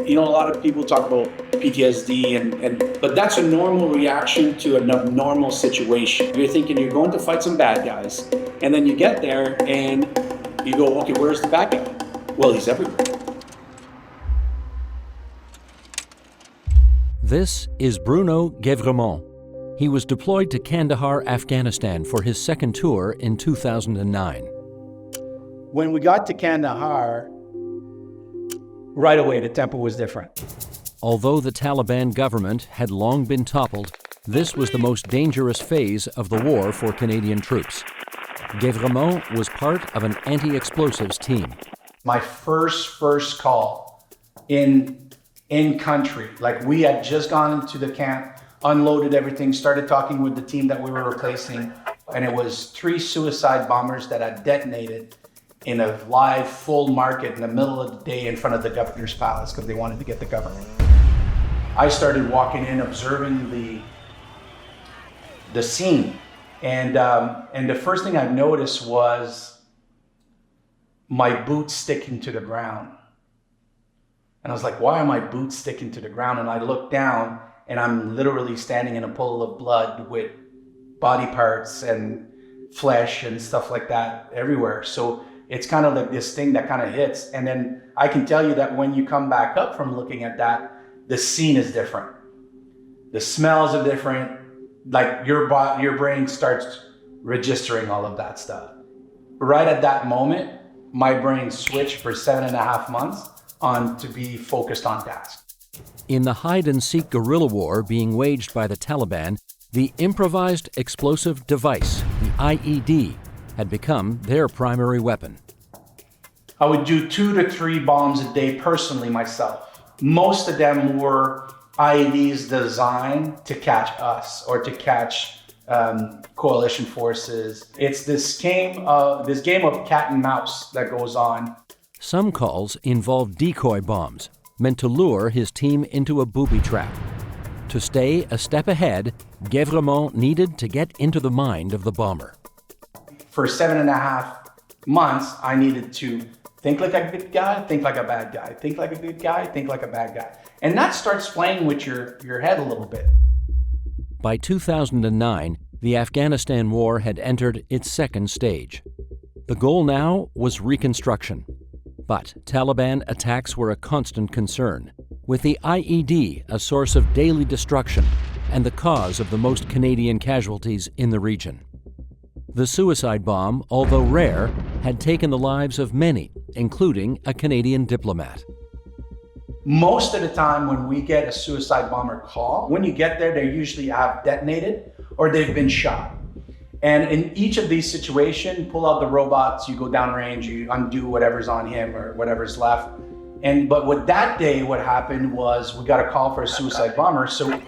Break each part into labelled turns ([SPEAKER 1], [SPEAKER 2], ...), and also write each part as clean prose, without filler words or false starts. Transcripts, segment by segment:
[SPEAKER 1] You know, a lot of people talk about PTSD, but that's a normal reaction to an abnormal situation. You're thinking you're going to fight some bad guys, and then you get there and you go, okay, where's the bad guy? Well, he's everywhere.
[SPEAKER 2] This is Bruno Guevremont. He was deployed to Kandahar, Afghanistan for his second tour in 2009.
[SPEAKER 1] When we got to Kandahar, right away the tempo was different.
[SPEAKER 2] Although the Taliban government had long been toppled, this was the most dangerous phase of the war for Canadian troops. Guevremont was part of an anti-explosives team.
[SPEAKER 1] My first call in country, like we had just gone into the camp, unloaded everything, started talking with the team that we were replacing, and it was 3 suicide bombers that had detonated in a live full market in the middle of the day in front of the governor's palace because they wanted to get the government. I started walking in, observing the scene, and the first thing I noticed was my boots sticking to the ground. And I was like, why are my boots sticking to the ground? And I looked down and I'm literally standing in a pool of blood with body parts and flesh and stuff like that everywhere. So it's kind of like this thing that kind of hits. And then I can tell you that when you come back up from looking at that, the scene is different. The smells are different. Like your brain starts registering all of that stuff. Right at that moment, my brain switched for 7.5 months on to be focused on task.
[SPEAKER 2] In the hide-and-seek guerrilla war being waged by the Taliban, the improvised explosive device, the IED, had become their primary weapon.
[SPEAKER 1] I would do 2 to 3 bombs a day personally myself. Most of them were IEDs designed to catch us or to catch coalition forces. It's this game of cat and mouse that goes on.
[SPEAKER 2] Some calls involved decoy bombs, meant to lure his team into a booby trap. To stay a step ahead, Guevremont needed to get into the mind of the bomber.
[SPEAKER 1] For 7.5 months, I needed to think like a good guy, think like a bad guy, think like a good guy, think like a bad guy. And that starts playing with your head a little bit.
[SPEAKER 2] By 2009, the Afghanistan War had entered its second stage. The goal now was reconstruction. But Taliban attacks were a constant concern, with the IED a source of daily destruction and the cause of the most Canadian casualties in the region. The suicide bomb, although rare, had taken the lives of many, including a Canadian diplomat.
[SPEAKER 1] Most of the time when we get a suicide bomber call, when you get there, they usually have detonated or they've been shot. And in each of these situations, pull out the robots, you go downrange, you undo whatever's on him or whatever's left. But with that day, what happened was we got a call for a suicide bomber. So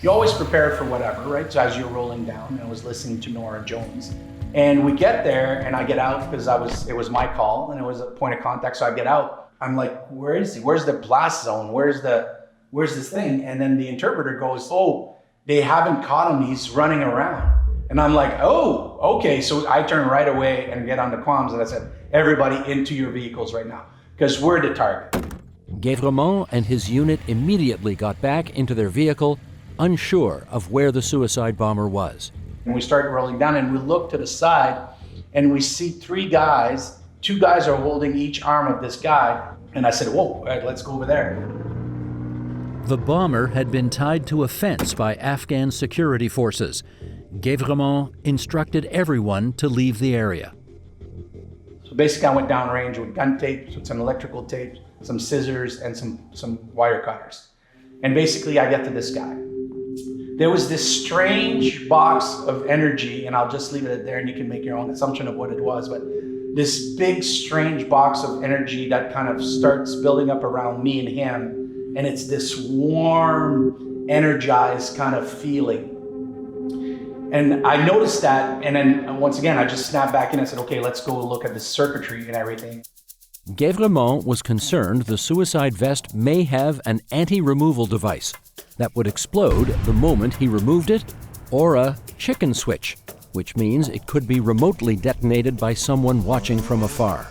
[SPEAKER 1] you always prepare for whatever, right? So as you're rolling down, and I was listening to Nora Jones. And we get there and I get out because it was my call and it was a point of contact. So I get out. I'm like, where is he? Where's the blast zone? Where's this thing? And then the interpreter goes, oh, they haven't caught him. He's running around. And I'm like, oh, okay. So I turn right away and get on the comms and I said, everybody into your vehicles right now, because we're the target.
[SPEAKER 2] Guevremont and his unit immediately got back into their vehicle, unsure of where the suicide bomber was.
[SPEAKER 1] And we started rolling down and we look to the side and we see 3 guys. 2 guys are holding each arm of this guy. And I said, whoa, all right, let's go over there.
[SPEAKER 2] The bomber had been tied to a fence by Afghan security forces. Guevremont instructed everyone to leave the area.
[SPEAKER 1] So basically I went downrange with gun tape, some electrical tape, some scissors, and some wire cutters. And basically I get to this guy. There was this strange box of energy, and I'll just leave it there and you can make your own assumption of what it was, but this big strange box of energy that kind of starts building up around me and him. And it's this warm, energized kind of feeling. And I noticed that, and then once again, I just snapped back in and said, okay, let's go look at the circuitry and everything.
[SPEAKER 2] Guevremont was concerned the suicide vest may have an anti-removal device that would explode the moment he removed it, or a chicken switch, which means it could be remotely detonated by someone watching from afar.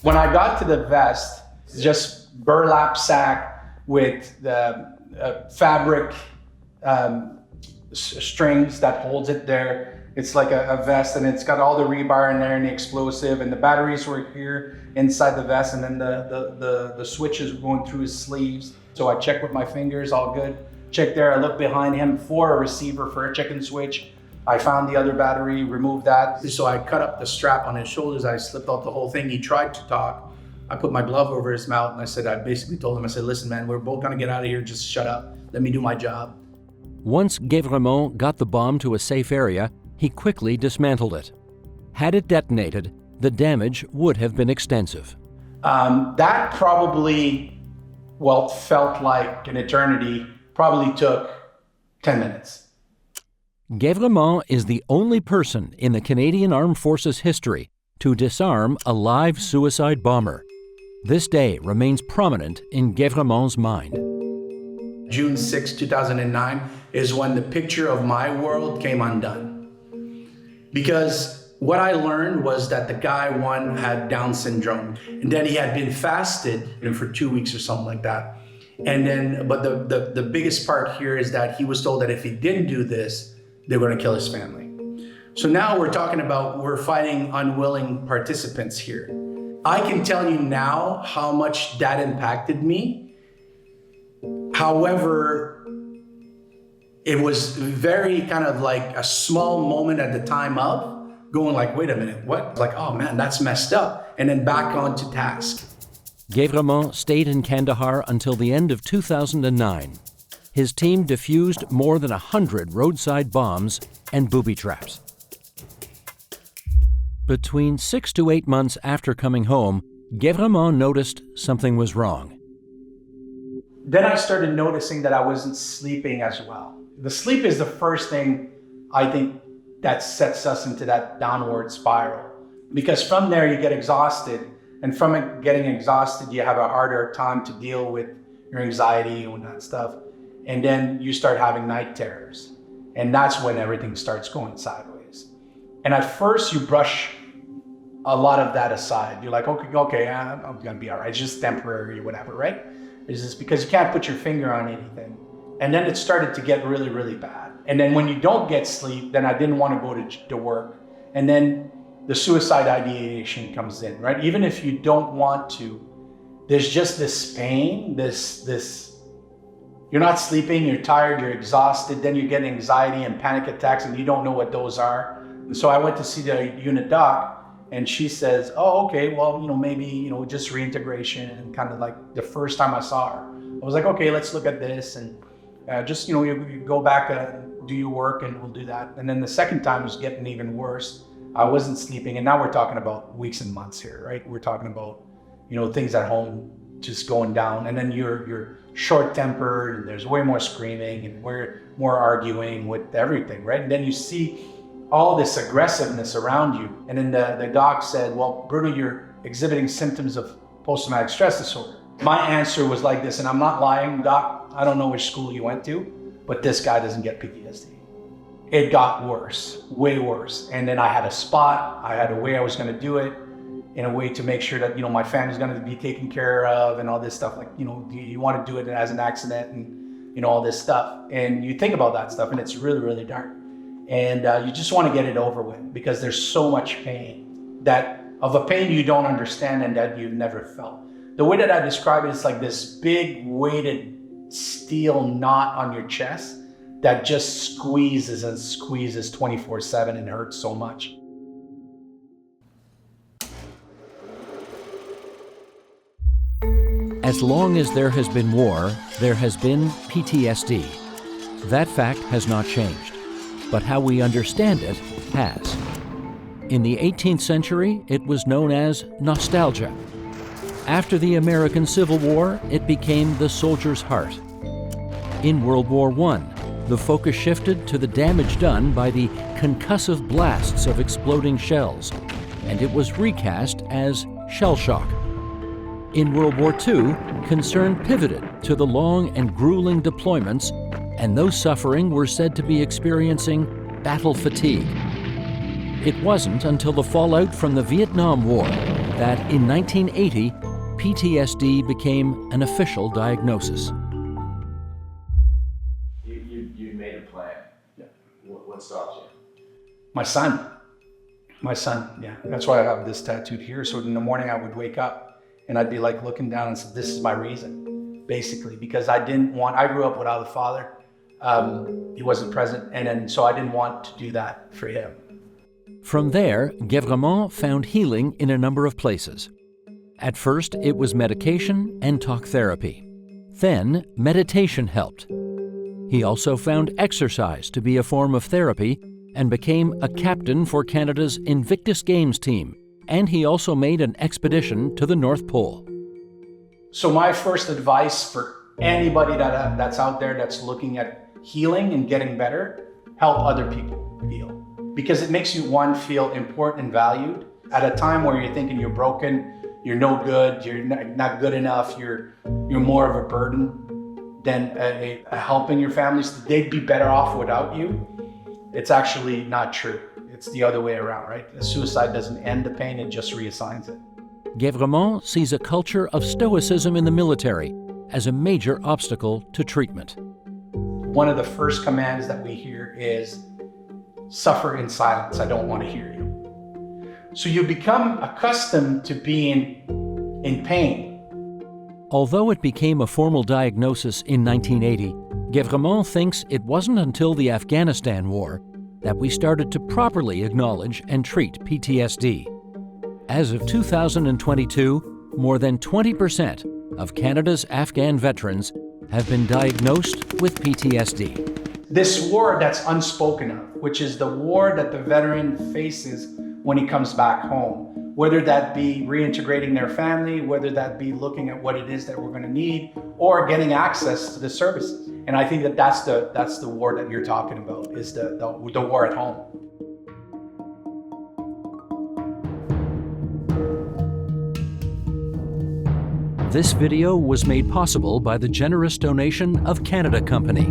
[SPEAKER 1] When I got to the vest, just burlap sack with the fabric strings that holds it there. It's like a vest, and it's got all the rebar in there and the explosive, and the batteries were here inside the vest, and then the switches were going through his sleeves. So I checked with my fingers, all good. Check there, I looked behind him for a receiver for a chicken switch. I found the other battery, removed that. So I cut up the strap on his shoulders, I slipped out the whole thing. He tried to talk. I put my glove over his mouth, and I basically told him, I said, listen man, we're both gonna get out of here, just shut up. Let me do my job.
[SPEAKER 2] Once Guevremont got the bomb to a safe area, he quickly dismantled it. Had it detonated, the damage would have been extensive.
[SPEAKER 1] That probably, felt like an eternity, probably took 10 minutes.
[SPEAKER 2] Guevremont is the only person in the Canadian Armed Forces history to disarm a live suicide bomber. This day remains prominent in Guevremont's mind.
[SPEAKER 1] June 6, 2009 is when the picture of my world came undone. Because what I learned was that the guy, one, had Down syndrome, and then he had been fasted for 2 weeks or something like that. And then, but the biggest part here is that he was told that if he didn't do this, they were gonna kill his family. So now we're talking about, we're fighting unwilling participants here. I can tell you now how much that impacted me. However, it was very kind of like a small moment at the time of going like, wait a minute, what? Like, oh man, that's messed up. And then back on to task.
[SPEAKER 2] Guevremont stayed in Kandahar until the end of 2009. His team defused more than 100 roadside bombs and booby traps. Between 6 to 8 months after coming home, Guevremont noticed something was wrong.
[SPEAKER 1] Then I started noticing that I wasn't sleeping as well. The sleep is the first thing I think that sets us into that downward spiral. Because from there you get exhausted, and from it getting exhausted, you have a harder time to deal with your anxiety and that stuff. And then you start having night terrors. And that's when everything starts going sideways. And at first you brush a lot of that aside. You're like, okay, I'm gonna be all right. It's just temporary, whatever, right? It's just because you can't put your finger on anything. And then it started to get really, really bad. And then when you don't get sleep, then I didn't want to go to work. And then the suicide ideation comes in, right? Even if you don't want to, there's just this pain, this, you're not sleeping, you're tired, you're exhausted, then you get anxiety and panic attacks and you don't know what those are. And so I went to see the unit doc, and she says, oh, okay, well, maybe, just reintegration. And kind of like the first time I saw her, I was like, okay, let's look at this. And just, you go back, do your work, and we'll do that. And then the second time was getting even worse. I wasn't sleeping. And now we're talking about weeks and months here, right? We're talking about, things at home just going down. And then you're short-tempered, and there's way more screaming and more arguing with everything, right? And then you see all this aggressiveness around you. And then the doc said, well, Bruno, you're exhibiting symptoms of post-traumatic stress disorder. My answer was like this, and I'm not lying, doc, I don't know which school you went to, but this guy doesn't get PTSD. It got worse, way worse. And then I had a spot, I had a way I was gonna do it, in a way to make sure that, my family's gonna be taken care of and all this stuff. Like, you wanna do it as an accident and, all this stuff. And you think about that stuff and it's really, really dark. And you just want to get it over with because there's so much pain, of a pain you don't understand and that you've never felt. The way that I describe it is like this big weighted steel knot on your chest that just squeezes and squeezes 24/7 and hurts so much.
[SPEAKER 2] As long as there has been war, there has been PTSD. That fact has not changed, but how we understand it has. In the 18th century, it was known as nostalgia. After the American Civil War, it became the soldier's heart. In World War I, the focus shifted to the damage done by the concussive blasts of exploding shells, and it was recast as shell shock. In World War II, concern pivoted to the long and grueling deployments, and those suffering were said to be experiencing battle fatigue. It wasn't until the fallout from the Vietnam War that, in 1980, PTSD became an official diagnosis.
[SPEAKER 3] You made a plan.
[SPEAKER 1] Yeah.
[SPEAKER 3] What stopped you?
[SPEAKER 1] My son, yeah. That's why I have this tattooed here. So in the morning I would wake up and I'd be like looking down and say, this is my reason, basically, because I grew up without a father. He wasn't present. And then, so I didn't want to do that for him.
[SPEAKER 2] From there, Guevremont found healing in a number of places. At first, it was medication and talk therapy. Then, meditation helped. He also found exercise to be a form of therapy and became a captain for Canada's Invictus Games team. And he also made an expedition to the North Pole.
[SPEAKER 1] So my first advice for anybody that's out there that's looking at healing and getting better, help other people heal. Because it makes you, one, feel important and valued at a time where you're thinking you're broken, you're no good, you're not good enough, you're more of a burden than helping your families. They'd be better off without you. It's actually not true. It's the other way around, right? The suicide doesn't end the pain, it just reassigns it.
[SPEAKER 2] Guevremont sees a culture of stoicism in the military as a major obstacle to treatment.
[SPEAKER 1] One of the first commands that we hear is, suffer in silence, I don't want to hear you. So you become accustomed to being in pain.
[SPEAKER 2] Although it became a formal diagnosis in 1980, Guevremont thinks it wasn't until the Afghanistan War that we started to properly acknowledge and treat PTSD. As of 2022, more than 20% of Canada's Afghan veterans have been diagnosed with PTSD.
[SPEAKER 1] This war that's unspoken of, which is the war that the veteran faces when he comes back home, whether that be reintegrating their family, whether that be looking at what it is that we're going to need, or getting access to the services. And I think that that's the war that you're talking about, is the war at home.
[SPEAKER 2] This video was made possible by the generous donation of Canada Company.